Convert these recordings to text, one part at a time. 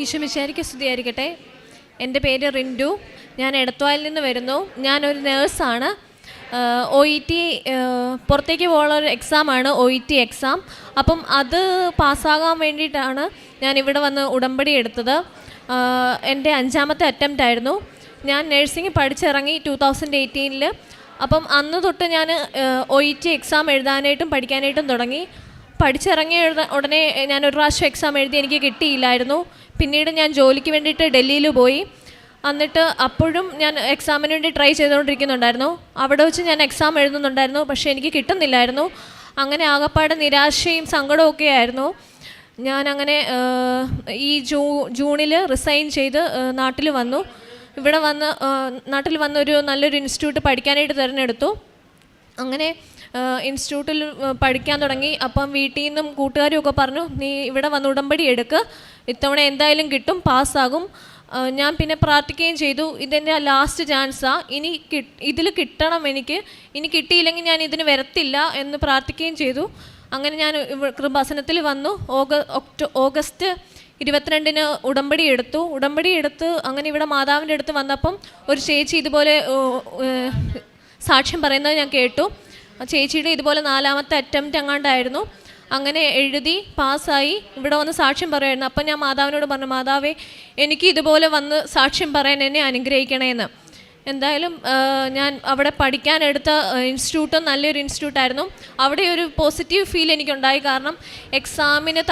ഈശോമിശിഹായ്ക്ക് സ്തുതിയായിരിക്കട്ടെ. എൻ്റെ പേര് റിൻഡു. ഞാൻ എടത്വായിൽ നിന്ന് വരുന്നു. ഞാനൊരു നേഴ്സാണ്. OET പുറത്തേക്ക് പോകാനുള്ള ഒരു എക്സാമാണ് OET എക്സാം. അപ്പം അത് പാസ്സാകാൻ വേണ്ടിയിട്ടാണ് ഞാൻ ഇവിടെ വന്ന് ഉടമ്പടി എടുത്തത്. എൻ്റെ 5ാമത്തെ അറ്റംപ്റ്റ് ആയിരുന്നു. ഞാൻ നഴ്സിംഗ് പഠിച്ചിറങ്ങി 2018. അപ്പം അന്ന് തൊട്ട് ഞാൻ OET എക്സാം എഴുതാനായിട്ടും പഠിക്കാനായിട്ടും തുടങ്ങി. പഠിച്ചിറങ്ങിയ ഉടനെ ഞാനൊരു പ്രാവശ്യം എക്സാം എഴുതി, എനിക്ക് കിട്ടിയില്ലായിരുന്നു. പിന്നീട് ഞാൻ ജോലിക്ക് വേണ്ടിയിട്ട് ഡൽഹിയിൽ പോയി. എന്നിട്ട് അപ്പോഴും ഞാൻ എക്സാമിന് വേണ്ടി ട്രൈ ചെയ്തുകൊണ്ടിരിക്കുന്നുണ്ടായിരുന്നു. അവിടെ വെച്ച് ഞാൻ എക്സാം എഴുതുന്നുണ്ടായിരുന്നു, പക്ഷേ എനിക്ക് കിട്ടുന്നില്ലായിരുന്നു. അങ്ങനെ ആകപ്പാടെ നിരാശയും സങ്കടവും ഒക്കെ ആയിരുന്നു. ഞാനങ്ങനെ ഈ ജൂണിൽ റിസൈൻ ചെയ്ത് നാട്ടിൽ വന്നു. ഇവിടെ നാട്ടിൽ വന്നൊരു നല്ലൊരു ഇൻസ്റ്റിറ്റ്യൂട്ട് പഠിക്കാനായിട്ട് തിരഞ്ഞെടുത്തു. അങ്ങനെ ഇൻസ്റ്റിറ്റ്യൂട്ടിൽ പഠിക്കാൻ തുടങ്ങി. അപ്പം വീട്ടിൽ നിന്നും കൂട്ടുകാരും ഒക്കെ പറഞ്ഞു, നീ ഇവിടെ വന്ന് ഉടമ്പടി എടുക്ക്, ഇത്തവണ എന്തായാലും കിട്ടും, പാസ്സാകും. ഞാൻ പിന്നെ പ്രാർത്ഥിക്കുകയും ചെയ്തു. ഇതെൻ്റെ ലാസ്റ്റ് ചാൻസാണ്, ഇതിൽ കിട്ടണം എനിക്ക്. ഇനി കിട്ടിയില്ലെങ്കിൽ ഞാൻ ഇതിന് വരത്തില്ല എന്ന് പ്രാർത്ഥിക്കുകയും ചെയ്തു. അങ്ങനെ ഞാൻ കൃപാസനത്തിൽ വന്നു. ഓഗസ്റ്റ് 22 ഉടമ്പടി എടുത്ത് അങ്ങനെ ഇവിടെ മാതാവിൻ്റെ അടുത്ത് വന്നപ്പം ഒരു ചേച്ചി ഇതുപോലെ സാക്ഷ്യം പറയുന്നത് ഞാൻ കേട്ടു. ചേച്ചിയുടെ ഇതുപോലെ 4ാമത്തെ അറ്റംപ്റ്റ് അങ്ങാണ്ടായിരുന്നു. അങ്ങനെ എഴുതി പാസ്സായി ഇവിടെ വന്ന് സാക്ഷ്യം പറയുമായിരുന്നു. അപ്പം ഞാൻ മാതാവിനോട് പറഞ്ഞു, മാതാവേ, എനിക്ക് ഇതുപോലെ വന്ന് സാക്ഷ്യം പറയാൻ എന്നെ അനുഗ്രഹിക്കണേന്ന്. എന്തായാലും ഞാൻ അവിടെ പഠിക്കാനെടുത്ത ഇൻസ്റ്റിറ്റ്യൂട്ട് നല്ലൊരു ഇൻസ്റ്റിറ്റ്യൂട്ടായിരുന്നു. അവിടെ ഒരു പോസിറ്റീവ് ഫീൽ എനിക്കുണ്ടായി. കാരണം എക്സാമിന്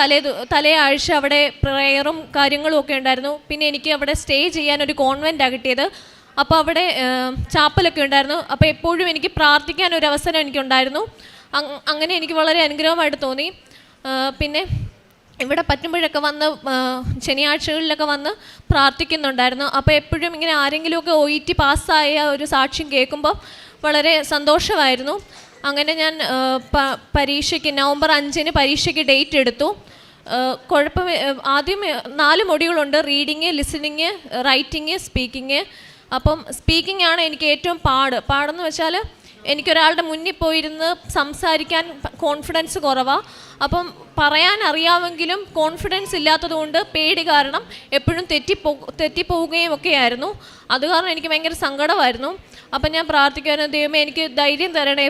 തലേ ആഴ്ച അവിടെ പ്രെയറും കാര്യങ്ങളും ഒക്കെ ഉണ്ടായിരുന്നു. പിന്നെ എനിക്ക് അവിടെ സ്റ്റേ ചെയ്യാനൊരു കോൺവെൻറ്റാണ് കിട്ടിയത്. അപ്പോൾ അവിടെ ചാപ്പലൊക്കെ ഉണ്ടായിരുന്നു. അപ്പോൾ എപ്പോഴും എനിക്ക് പ്രാർത്ഥിക്കാൻ ഒരു അവസരം എനിക്കുണ്ടായിരുന്നു. അങ്ങനെ എനിക്ക് വളരെ അനുഗ്രഹമായിട്ട് തോന്നി. പിന്നെ ഇവിടെ പറ്റുമ്പോഴൊക്കെ വന്ന് ശനിയാഴ്ചകളിലൊക്കെ വന്ന് പ്രാർത്ഥിക്കുന്നുണ്ടായിരുന്നു. അപ്പോൾ എപ്പോഴും ഇങ്ങനെ ആരെങ്കിലുമൊക്കെ OET പാസ്സായ ഒരു സാക്ഷ്യം കേൾക്കുമ്പോൾ വളരെ സന്തോഷമായിരുന്നു. അങ്ങനെ ഞാൻ പരീക്ഷയ്ക്ക് നവംബർ 5 പരീക്ഷയ്ക്ക് ഡേറ്റ് എടുത്തു. ആദ്യം 4 മൊഡ്യൂളുണ്ട്: റീഡിങ്, ലിസണിങ്, റൈറ്റിങ്, സ്പീക്കിങ്. അപ്പം സ്പീക്കിംഗ് ആണ് എനിക്ക് ഏറ്റവും പാടെന്ന് വെച്ചാൽ എനിക്കൊരാളുടെ മുന്നിൽ പോയിരുന്ന് സംസാരിക്കാൻ കോൺഫിഡൻസ് കുറവാണ്. അപ്പം പറയാൻ അറിയാമെങ്കിലും കോൺഫിഡൻസ് ഇല്ലാത്തതുകൊണ്ട് പേടി കാരണം എപ്പോഴും തെറ്റിപ്പോവുകയും ഒക്കെ ആയിരുന്നു. അത് കാരണം എനിക്ക് ഭയങ്കര സങ്കടമായിരുന്നു. അപ്പം ഞാൻ പ്രാർത്ഥിക്കാനും, ദൈവമേ എനിക്ക് ധൈര്യം തരണേ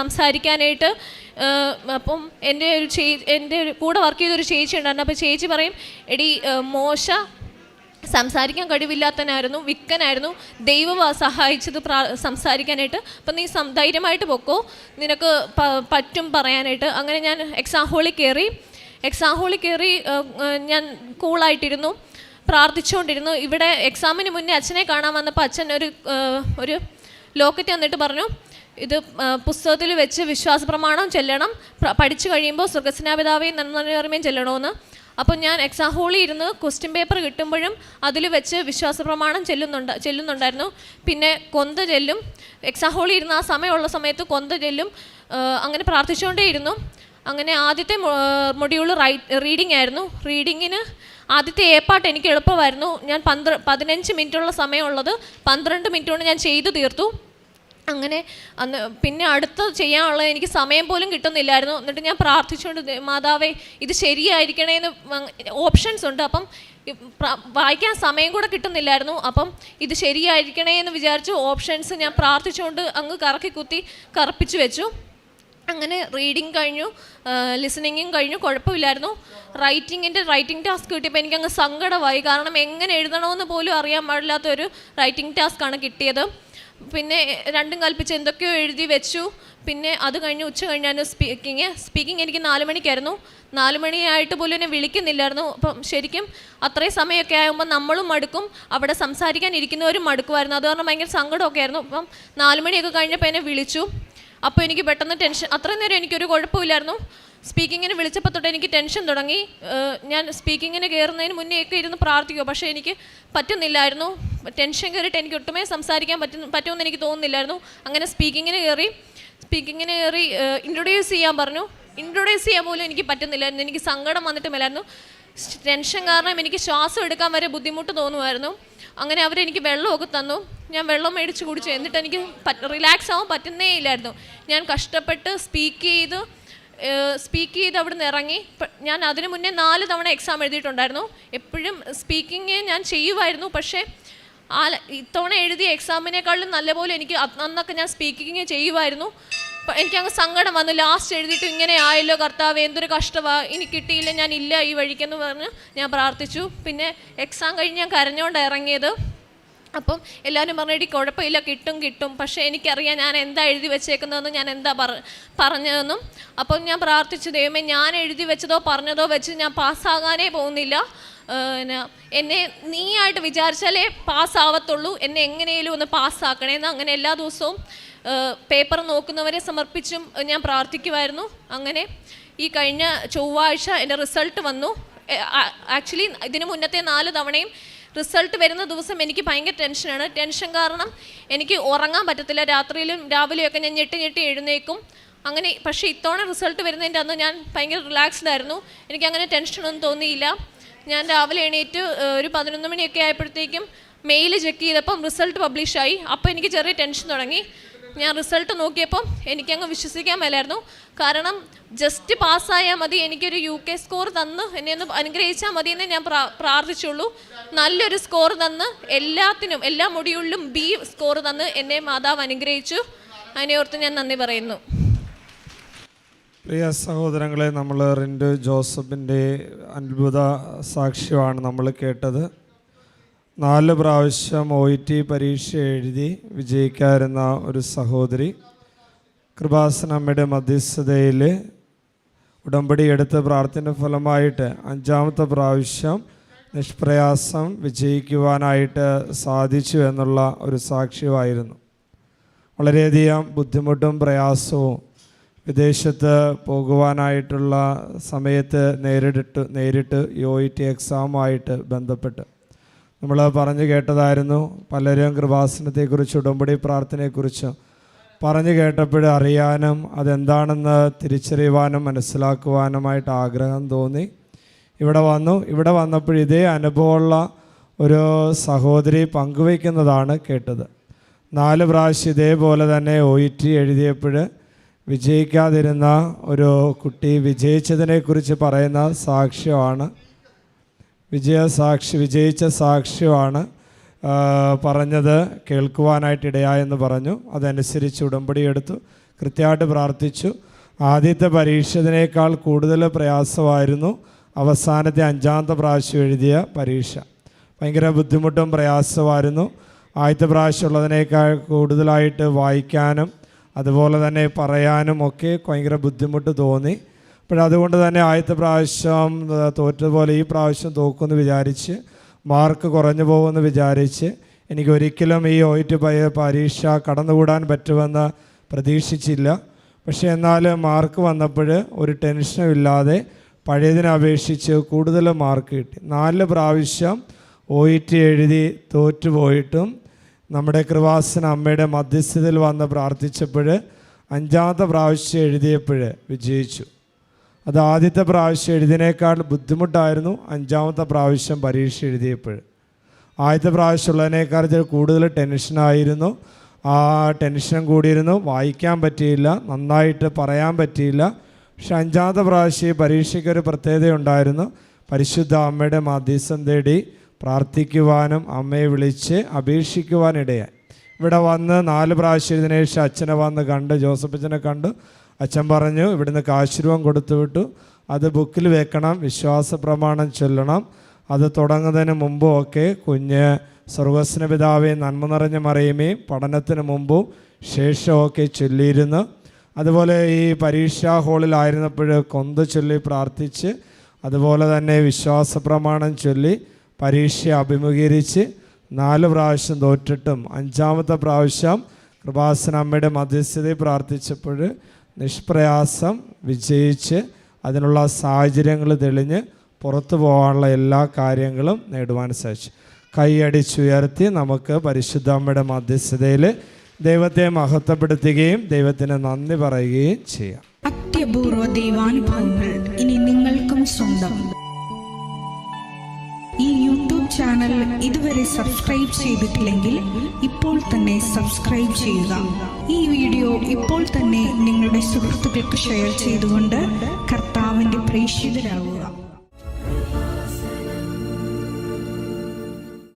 സംസാരിക്കാനായിട്ട്. അപ്പം എൻ്റെ ഒരു കൂടെ വർക്ക് ചെയ്തൊരു ചേച്ചി ഉണ്ടായിരുന്നു. അപ്പോൾ ചേച്ചി പറയും, എടി മോശ സംസാരിക്കാൻ കഴിവില്ലാത്തനായിരുന്നു, വിക്കനായിരുന്നു, ദൈവം സഹായിച്ചത് സംസാരിക്കാനായിട്ട്. അപ്പം നീ ധൈര്യമായിട്ട് പൊക്കോ, നിനക്ക് പറ്റും പറയാനായിട്ട്. അങ്ങനെ ഞാൻ എക്സാം ഹോളിൽ കയറി ഞാൻ കൂളായിട്ടിരുന്നു, പ്രാർത്ഥിച്ചുകൊണ്ടിരുന്നു. ഇവിടെ എക്സാമിന് മുന്നേ അച്ഛനെ കാണാൻ വന്നപ്പോൾ അച്ഛൻ ഒരു ലോക്കറ്റ് വന്നിട്ട് പറഞ്ഞു, ഇത് പുസ്തകത്തിൽ വെച്ച് വിശ്വാസ പ്രമാണം ചെല്ലണം, പഠിച്ചു കഴിയുമ്പോൾ സ്വർഗ്ഗസ്നാപിതാവേ നന്മ ചെല്ലണമെന്ന്. അപ്പം ഞാൻ എക്സാം ഹോളിൽ ഇരുന്ന് ക്വസ്റ്റ്യൻ പേപ്പർ കിട്ടുമ്പോഴും അതിൽ വെച്ച് വിശ്വാസ പ്രമാണം ചെല്ലുന്നുണ്ടായിരുന്നു. പിന്നെ കൊന്ത ചെല്ലും. എക്സാം ഹോളിൽ ഇരുന്ന് ആ സമയമുള്ള സമയത്ത് കൊന്ത ചെല്ലും. അങ്ങനെ പ്രാർത്ഥിച്ചുകൊണ്ടേയിരുന്നു. അങ്ങനെ ആദ്യത്തെ മൊഡ്യൂൾ റീഡിംഗ് ആയിരുന്നു. റീഡിങ്ങിന് ആദ്യത്തെ പാർട്ട് എനിക്ക് എളുപ്പമായിരുന്നു. ഞാൻ 15 മിനിറ്റുള്ള സമയമുള്ളത് 12 മിനിറ്റ് കൊണ്ട് ഞാൻ ചെയ്തു തീർത്തു. അങ്ങനെ പിന്നെ അടുത്ത് ചെയ്യാനുള്ളത് എനിക്ക് സമയം പോലും കിട്ടുന്നില്ലായിരുന്നു. എന്നിട്ട് ഞാൻ പ്രാർത്ഥിച്ചുകൊണ്ട്, മാതാവേ ഇത് ശരിയായിരിക്കണേന്ന് ഓപ്ഷൻസ് ഉണ്ട്, അപ്പം വായിക്കാൻ സമയം കൂടെ കിട്ടുന്നില്ലായിരുന്നു. അപ്പം ഇത് ശരിയായിരിക്കണേ എന്ന് വിചാരിച്ചു ഓപ്ഷൻസ് ഞാൻ പ്രാർത്ഥിച്ചുകൊണ്ട് അങ്ങ് കറപ്പിച്ച് വെച്ചു. അങ്ങനെ റീഡിങ് കഴിഞ്ഞു, ലിസണിങ്ങും കഴിഞ്ഞു, കുഴപ്പമില്ലായിരുന്നു. റൈറ്റിംഗ് ടാസ്ക് കിട്ടിയപ്പോൾ എനിക്കങ്ങ് സങ്കടമായി. കാരണം എങ്ങനെ എഴുതണമെന്ന് പോലും അറിയാൻ പാടില്ലാത്തൊരു റൈറ്റിംഗ് ടാസ്ക്കാണ് കിട്ടിയത്. പിന്നെ രണ്ടും കൽപ്പിച്ച് എന്തൊക്കെയോ എഴുതി വെച്ചു. പിന്നെ അത് കഴിഞ്ഞ് ഉച്ച കഴിഞ്ഞാൽ സ്പീക്കിംഗ് എനിക്ക് 4 മണിക്കായിരുന്നു. 4 മണിയായിട്ട് പോലും എന്നെ വിളിക്കുന്നില്ലായിരുന്നു. അപ്പം ശരിക്കും അത്രയും സമയമൊക്കെ ആകുമ്പോൾ നമ്മളും മടുക്കും, അവിടെ സംസാരിക്കാൻ ഇരിക്കുന്നവരും മടുക്കുമായിരുന്നു. അത് കാരണം ഭയങ്കര സങ്കടമൊക്കെ ആയിരുന്നു. അപ്പം 4 മണിയൊക്കെ കഴിഞ്ഞപ്പോൾ എന്നെ വിളിച്ചു. അപ്പോൾ എനിക്ക് പെട്ടെന്ന് ടെൻഷൻ. അത്രയും നേരം എനിക്കൊരു കുഴപ്പമില്ലായിരുന്നു. സ്പീക്കിങ്ങിന് വിളിച്ചപ്പോൾ തൊട്ട് എനിക്ക് ടെൻഷൻ തുടങ്ങി. ഞാൻ സ്പീക്കിങ്ങിന് കയറുന്നതിന് മുന്നേ ഒക്കെ ഇരുന്ന് പ്രാർത്ഥിക്കുമോ, പക്ഷേ എനിക്ക് പറ്റുന്നില്ലായിരുന്നു. ടെൻഷൻ കയറിയിട്ട് എനിക്ക് ഒട്ടുമേ സംസാരിക്കാൻ പറ്റുമെന്ന് എനിക്ക് തോന്നുന്നില്ലായിരുന്നു. അങ്ങനെ സ്പീക്കിങ്ങിന് കയറി ഇൻട്രൊഡ്യൂസ് ചെയ്യാൻ പറഞ്ഞു. ഇൻട്രൊഡ്യൂസ് ചെയ്യാൻ പോലും എനിക്ക് പറ്റുന്നില്ലായിരുന്നു. എനിക്ക് സങ്കടം വന്നിട്ടുമില്ലായിരുന്നു. ടെൻഷൻ കാരണം എനിക്ക് ശ്വാസം എടുക്കാൻ വരെ ബുദ്ധിമുട്ട് തോന്നുമായിരുന്നു. അങ്ങനെ അവരെനിക്ക് വെള്ളമൊക്കെ തന്നു. ഞാൻ വെള്ളം മേടിച്ച് കുടിച്ചു. എന്നിട്ട് എനിക്ക് റിലാക്സ് ആവാൻ പറ്റുന്നേ ഇല്ലായിരുന്നു. ഞാൻ കഷ്ടപ്പെട്ട് സ്പീക്ക് ചെയ്ത് സ്പീക്ക് ചെയ്ത് അവിടെ നിന്ന് ഇറങ്ങി. ഞാൻ അതിന് മുന്നേ 4 തവണ എക്സാം എഴുതിയിട്ടുണ്ടായിരുന്നു. എപ്പോഴും സ്പീക്കിങ് ഞാൻ ചെയ്യുമായിരുന്നു. പക്ഷേ ഇത്തവണ എഴുതിയ എക്സാമിനേക്കാളും നല്ലപോലെ എനിക്ക് അന്നൊക്കെ ഞാൻ സ്പീക്കിങ് ചെയ്യുമായിരുന്നു. എനിക്കങ്ങ് സങ്കടം വന്നു. ലാസ്റ്റ് എഴുതിയിട്ട് ഇങ്ങനെ ആയല്ലോ കർത്താവ്, എന്തൊരു കഷ്ടമാണ്, ഇനി കിട്ടിയില്ല, ഞാൻ ഇല്ല ഈ വഴിക്കെന്ന് പറഞ്ഞ് ഞാൻ പ്രാർത്ഥിച്ചു. പിന്നെ എക്സാം കഴിഞ്ഞ് ഞാൻ കരഞ്ഞുകൊണ്ടാണ് ഇറങ്ങിയത്. അപ്പം എല്ലാവരും പറഞ്ഞിട്ട് കുഴപ്പമില്ല, കിട്ടും. പക്ഷേ എനിക്കറിയാം ഞാൻ എന്താ എഴുതി വെച്ചേക്കുന്നതെന്നും ഞാൻ എന്താ പറഞ്ഞതെന്നും. അപ്പം ഞാൻ പ്രാർത്ഥിച്ചു, ദൈവമേ ഞാൻ എഴുതി വെച്ചതോ പറഞ്ഞതോ വെച്ച് ഞാൻ പാസ്സാകാനേ പോകുന്നില്ല. എന്നെ നീയായിട്ട് വിചാരിച്ചാലേ പാസ്സാവത്തുള്ളൂ, എന്നെ എങ്ങനെയും ഒന്ന് പാസ്സാക്കണേന്ന്. അങ്ങനെ എല്ലാ ദിവസവും പേപ്പർ നോക്കുന്നവരെ സമർപ്പിച്ചും ഞാൻ പ്രാർത്ഥിക്കുമായിരുന്നു. അങ്ങനെ ഈ കഴിഞ്ഞ ചൊവ്വാഴ്ച എൻ്റെ റിസൾട്ട് വന്നു. ആക്ച്വലി ഇതിന് മുന്നത്തെ 4 തവണയും റിസൾട്ട് വരുന്ന ദിവസം എനിക്ക് ഭയങ്കര ടെൻഷനാണ്. ടെൻഷൻ കാരണം എനിക്ക് ഉറങ്ങാൻ പറ്റത്തില്ല. രാത്രിയിലും രാവിലെയൊക്കെ ഞാൻ ഞെട്ടി എഴുന്നേക്കും അങ്ങനെ. പക്ഷേ ഇത്തവണ റിസൾട്ട് വരുന്നതിൻ്റെ അന്ന് ഞാൻ ഭയങ്കര റിലാക്സ്ഡ് ആയിരുന്നു. എനിക്കങ്ങനെ ടെൻഷനൊന്നും തോന്നിയില്ല. ഞാൻ രാവിലെ എണീറ്റ് ഒരു 11 മണിയൊക്കെ ആയപ്പോഴത്തേക്കും മെയിൽ ചെക്ക് ചെയ്തപ്പം റിസൾട്ട് പബ്ലിഷായി. അപ്പോൾ എനിക്ക് ചെറിയ ടെൻഷൻ തുടങ്ങി. ഞാൻ റിസൾട്ട് നോക്കിയപ്പം എനിക്കങ്ങ് വിശ്വസിക്കാൻ മേലായിരുന്നു. കാരണം ജസ്റ്റ് പാസ്സായാൽ മതി, എനിക്കൊരു UK സ്കോർ തന്ന് എന്നെ ഒന്ന് അനുഗ്രഹിച്ചാൽ മതിയെന്ന് ഞാൻ പ്രാർത്ഥിച്ചുള്ളൂ. നല്ലൊരു സ്കോർ തന്ന് എല്ലാത്തിനും എല്ലാ മൊഡ്യൂളിലും B സ്കോർ തന്ന് എന്നെ മാതാവ് അനുഗ്രഹിച്ചു. അതിനെ ഓർത്ത് ഞാൻ നന്ദി പറയുന്നു. പ്രിയ സഹോദരങ്ങളെ, നമ്മൾ റിൻഡു ജോസഫിൻ്റെ അത്ഭുത സാക്ഷ്യമാണ് നമ്മൾ കേട്ടത്. 4 പ്രാവശ്യം OET പരീക്ഷ എഴുതി വിജയിക്കാതിരുന്ന ഒരു സഹോദരി കൃപാസനമ്മയുടെ മധ്യസ്ഥതയിൽ ഉടമ്പടി എടുത്ത് പ്രാർത്ഥന ഫലമായിട്ട് 5ാമത്തെ പ്രാവശ്യം നിഷ്പ്രയാസം വിജയിക്കുവാനായിട്ട് സാധിച്ചു എന്നുള്ള ഒരു സാക്ഷ്യമായിരുന്നു. വളരെയധികം ബുദ്ധിമുട്ടും പ്രയാസവും വിദേശത്ത് പോകുവാനായിട്ടുള്ള സമയത്ത് നേരിട്ട് OET എക്സാമുമായിട്ട് ബന്ധപ്പെട്ട് നമ്മൾ പറഞ്ഞു കേട്ടതായിരുന്നു. പലരും കൃപാസനത്തെക്കുറിച്ച് ഉടമ്പടി പ്രാർത്ഥനയെക്കുറിച്ച് പറഞ്ഞു കേട്ടപ്പോൾ അറിയാനും അതെന്താണെന്ന് തിരിച്ചറിയുവാനും മനസ്സിലാക്കുവാനുമായിട്ട് ആഗ്രഹം തോന്നി. ഇവിടെ വന്നപ്പോൾ ഇതേ അനുഭവമുള്ള ഒരു സഹോദരി പങ്കുവയ്ക്കുന്നതാണ് കേട്ടത്. 4 പ്രാവശ്യം ഇതേപോലെ തന്നെ OET എഴുതിയപ്പോൾ വിജയിക്കാതിരുന്ന ഒരു കുട്ടി വിജയിച്ചതിനെക്കുറിച്ച് പറയുന്ന സാക്ഷ്യമാണ്. വിജയിച്ച സാക്ഷ്യമാണ് പറഞ്ഞത് കേൾക്കുവാനായിട്ടിടയായെന്ന് പറഞ്ഞു. അതനുസരിച്ച് ഉടമ്പടി എടുത്തു, കൃത്യമായിട്ട് പ്രാർത്ഥിച്ചു. ആദ്യത്തെ പരീക്ഷതിനേക്കാൾ കൂടുതൽ പ്രയാസമായിരുന്നു അവസാനത്തെ 5ാമത്തെ പ്രാവശ്യം എഴുതിയ പരീക്ഷ. ഭയങ്കര ബുദ്ധിമുട്ടും പ്രയാസമായിരുന്നു. ആദ്യത്തെ പ്രാവശ്യം ഉള്ളതിനേക്കാൾ കൂടുതലായിട്ട് വായിക്കാനും അതുപോലെ തന്നെ പറയാനും ഒക്കെ ഭയങ്കര ബുദ്ധിമുട്ട് തോന്നി. അതുകൊണ്ട് തന്നെ ആദ്യത്തെ പ്രാവശ്യം തോറ്റതുപോലെ ഈ പ്രാവശ്യം തോക്കുമെന്ന് വിചാരിച്ച്, മാർക്ക് കുറഞ്ഞു പോകുമെന്ന് വിചാരിച്ച്, എനിക്കൊരിക്കലും ഈ OET പരീക്ഷ കടന്നുകൂടാൻ പറ്റുമെന്ന് പ്രതീക്ഷിച്ചില്ല. പക്ഷേ എന്നാൽ മാർക്ക് വന്നപ്പോൾ ഒരു ടെൻഷനും ഇല്ലാതെ പഴയതിനെ അപേക്ഷിച്ച് കൂടുതൽ മാർക്ക് കിട്ടി. 4 പ്രാവശ്യം OET എഴുതി തോറ്റുപോയിട്ടും നമ്മുടെ കൃപാസന അമ്മയുടെ മധ്യസ്ഥതയിൽ വന്ന് പ്രാർത്ഥിച്ചപ്പോൾ 5ാമത്തെ പ്രാവശ്യം എഴുതിയപ്പോൾ വിജയിച്ചു. അത് ആദ്യത്തെ പ്രാവശ്യം എഴുതിനേക്കാൾ ബുദ്ധിമുട്ടായിരുന്നു 5ാമത്തെ പ്രാവശ്യം പരീക്ഷ എഴുതിയപ്പോൾ. ആദ്യത്തെ പ്രാവശ്യം ഉള്ളതിനേക്കാൾ കൂടുതൽ ടെൻഷനായിരുന്നു. ആ ടെൻഷൻ കൂടിയിരുന്നു. വായിക്കാൻ പറ്റിയില്ല, നന്നായിട്ട് പറയാൻ പറ്റിയില്ല. പക്ഷെ 5ാമത്തെ പ്രാവശ്യം ഈ പരീക്ഷയ്ക്കൊരു പ്രത്യേകതയുണ്ടായിരുന്നു. പരിശുദ്ധ അമ്മയുടെ മധ്യസ്ഥം തേടി പ്രാർത്ഥിക്കുവാനും അമ്മയെ വിളിച്ച് അപേക്ഷിക്കുവാനിടയായി. ഇവിടെ വന്ന് 4 പ്രാവശ്യം എഴുതിനു ശേഷം അച്ഛനെ വന്ന് കണ്ട്, ജോസഫച്ചനെ കണ്ടു. അച്ഛൻ പറഞ്ഞു, ഇവിടുന്ന് കാശുരൂപം കൊടുത്തു വിട്ടു, അത് ബുക്കിൽ വെക്കണം, വിശ്വാസ പ്രമാണം ചൊല്ലണം. അത് തുടങ്ങുന്നതിന് മുമ്പും ഒക്കെ കുഞ്ഞ് സ്വർഗ്ഗസ്വ പിതാവേ നന്മ നിറഞ്ഞ മറിയമേ പഠനത്തിന് മുമ്പും ശേഷമൊക്കെ ചൊല്ലിയിരുന്നു. അതുപോലെ ഈ പരീക്ഷാ ഹാളിലായിരുന്നപ്പോൾ കൊന്ത ചൊല്ലി പ്രാർത്ഥിച്ച്, അതുപോലെ തന്നെ വിശ്വാസ പ്രമാണം ചൊല്ലി പരീക്ഷ അഭിമുഖീകരിച്ച് 4 പ്രാവശ്യം തോറ്റിട്ടും 5ാമത്തെ പ്രാവശ്യം കൃപാസന അമ്മയുടെ മധ്യസ്ഥതയിൽ പ്രാർത്ഥിച്ചപ്പോൾ നിഷ്പ്രയാസം വിജയിച്ച് അതിനുള്ള സാഹചര്യങ്ങൾ തെളിഞ്ഞ് പുറത്തു പോകാനുള്ള എല്ലാ കാര്യങ്ങളും നേടുവാൻ സാധിച്ചു. കൈയടിച്ചുയർത്തി നമുക്ക് പരിശുദ്ധ അമ്മയുടെ മധ്യസ്ഥതയിൽ ദൈവത്തെ മഹത്വപ്പെടുത്തുകയും ദൈവത്തിന് നന്ദി പറയുകയും ചെയ്യാം. അത്യപൂർവ ദൈവാനുഭവങ്ങൾ ഇനി നിങ്ങൾക്കും സ്വന്തം. ഈ യൂട്യൂബ് ചാനൽ ഇതുവരെ സബ്സ്ക്രൈബ് ചെയ്തിട്ടില്ലെങ്കിൽ ഇപ്പോൾ തന്നെ സബ്സ്ക്രൈബ് ചെയ്യുക. ഈ വീഡിയോ ഇപ്പോൾ തന്നെ നിങ്ങളുടെ സുഹൃത്തുക്കൾക്ക് ഷെയർ ചെയ്തുകൊണ്ട് കർത്താവിൻ്റെ പ്രേക്ഷിതരാകുക.